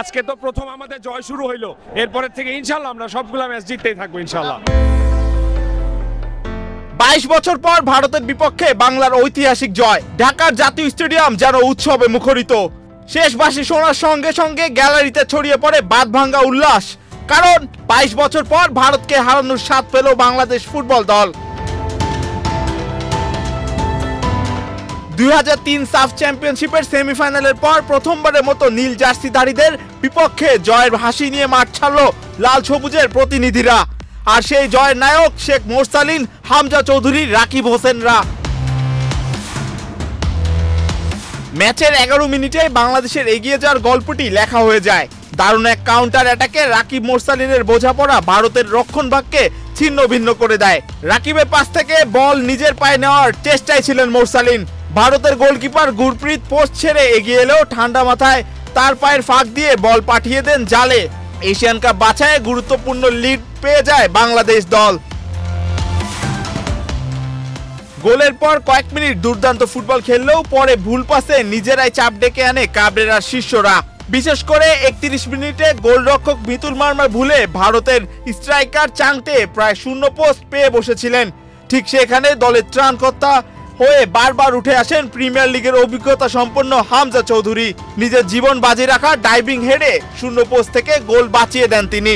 আজকে তো প্রথম আমাদের জয় শুরু হইলো, এরপরের থেকে ইনশাল্লাহ আমরা সবগুলা ম্যাচ জিততেই থাকবো ইনশাল্লাহ। 22 বছর পর ভারতের বিপক্ষে বাংলার ঐতিহাসিক জয়। ঢাকার জাতীয় স্টেডিয়াম যেন উৎসবে মুখরিত। শেষ বাঁশি শোনার সঙ্গে সঙ্গে গ্যালারিতে ছড়িয়ে পড়ে বাঁধভাঙ্গা উল্লাস, কারণ 22 বছর পর ভারতকে হারানোর স্বাদ পেল বাংলাদেশ ফুটবল দল। 2003 সাফ চ্যাম্পিয়নশিপের সেমিফাইনালের পর প্রথমবারের মতো নীল জার্সিধারীদের বিপক্ষে জয়ের হাসি নিয়ে মাঠ ছাড়ল লাল সবুজের প্রতিনিধিরা। আর সেই জয়ের নায়ক শেখ মোরসালিন, হামজা চৌধুরী, রাকিব হোসেনরা। ম্যাচের 11 মিনিটে বাংলাদেশের এগিয়ে যাওয়ার গল্পটি লেখা হয়ে যায়। দারুণ এক কাউন্টার অ্যাটাকে রাকিব মোরসালিনের বোঝাপড়া ভারতের রক্ষণভাগকে ছিন্ন ভিন্ন করে দেয়। রাকিবের পাস থেকে বল নিজের পায়ে নেওয়ার চেষ্টায় ছিলেন মোরসালিন। ভারতের গোলকিপার গুরপ্রীত পোস্ট ছেড়ে এগিয়ে এলেও ঠান্ডা মাথায় তার পায়ের ফাঁক দিয়ে বল পাঠিয়ে দেন জালে। এশিয়ান কাপ বাছাইয়ে গুরুত্বপূর্ণ লিড পেয়ে যায় বাংলাদেশ দল। গোলের পর কয়েক মিনিট দুর্দান্ত ফুটবল খেললেও পরে ভুল পাসে নিজেরাই চাপ ডেকে আনে কাবরেরার শিষ্যরা। বিশেষ করে 31 মিনিটে গোলরক্ষক মিতুল মার্মার ভুলে ভারতের স্ট্রাইকার চাংটে প্রায় শূন্য পোস্ট পেয়ে বসেছিলেন। ঠিক সেখানে দলের ত্রাণকর্তা হয়ে বারবার উঠে আসেন প্রিমিয়ার লিগের অভিজ্ঞতা সম্পন্ন হামজা চৌধুরী। নিজের জীবন বাজি রাখা ডাইভিং হেডে শূন্য পোস্ট থেকে গোল বাঁচিয়ে দেন তিনি।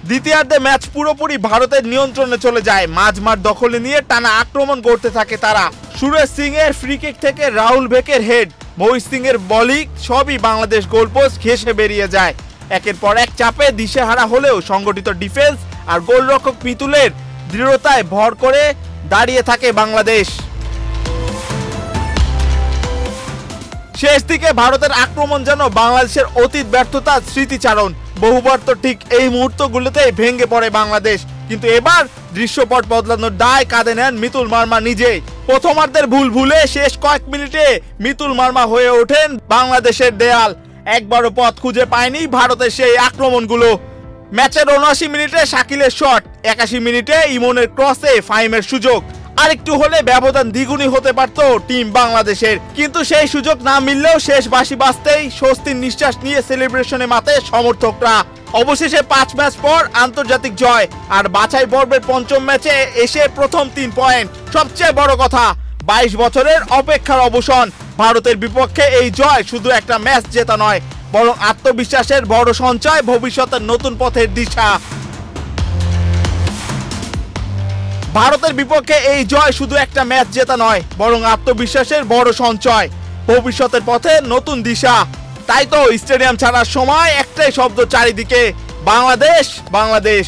দ্বিতীয়ার্ধে ম্যাচ পুরোপুরি ভারতের নিয়ন্ত্রণে চলে যায়। মাঝমাঠ দখলে নিয়ে টানা আক্রমণ করতে থাকে তারা। সুরেশ সিং এর ফ্রি কিক থেকে রাহুল বেকের হেড, মহিষ সিং এর বলিং সবই বাংলাদেশ গোলপোস্ট ঘেঁষে বেরিয়ে যায়। একের পর এক চাপে দিশেহারা হলেও সংগঠিত ডিফেন্স আর গোলরক্ষক মিতুলের দৃঢ়তায় ভর করে দাঁড়িয়ে থাকে বাংলাদেশ। শেষ দিকে ভারতের আক্রমণ যেন বাংলাদেশের অতীত ব্যর্থতার স্মৃতিচারণ। বহুবার তো ঠিক এই মুহূর্তগুলোতেই ভেঙে পড়ে বাংলাদেশ, কিন্তু এবার দৃশ্যপট বদলানোর দায় কাঁধে নেন মিতুল মার্মা নিজেই। প্রথমার্ধের ভুল ভুলে শেষ কয়েক মিনিটে মিতুল মার্মা হয়ে ওঠেন বাংলাদেশের দেয়াল। একবারও পথ খুঁজে পায়নি ভারতের সেই আক্রমণগুলো। ম্যাচের 79 মিনিটে শাকিলের শট, 81 মিনিটে ইমনের ক্রসে ফাহিমের সুযোগ। আরেকটু হলে ব্যবধান দ্বিগুণী হতে পারত টিম বাংলাদেশের, কিন্তু সেই সুযোগ না মিললেও শেষ বাঁশি বাজতেই স্বস্তির নিঃশ্বাস নিয়ে সেলিব্রেশনে মাতে সমর্থকরা। অবশেষে 5 ম্যাচ পর আন্তর্জাতিক জয়, আর বাছাই পর্বের পঞ্চম ম্যাচে এসে প্রথম 3 পয়েন্ট। সবচেয়ে বড় কথা, 22 বছরের অপেক্ষার অবসান। ভারতের বিপক্ষে এই জয় শুধু একটা ম্যাচ জেতা নয়, বরং আত্মবিশ্বাসের বড় সঞ্চয়, ভবিষ্যতের নতুন পথের দিশা। ভারতের বিপক্ষে এই জয় শুধু একটা ম্যাচ জেতা নয়, বরং আত্মবিশ্বাসের বড় সঞ্চয়, ভবিষ্যতের পথে নতুন দিশা। তাই তো স্টেডিয়াম ছাড়ার সময় একটাই শব্দ চারিদিকে, বাংলাদেশ বাংলাদেশ।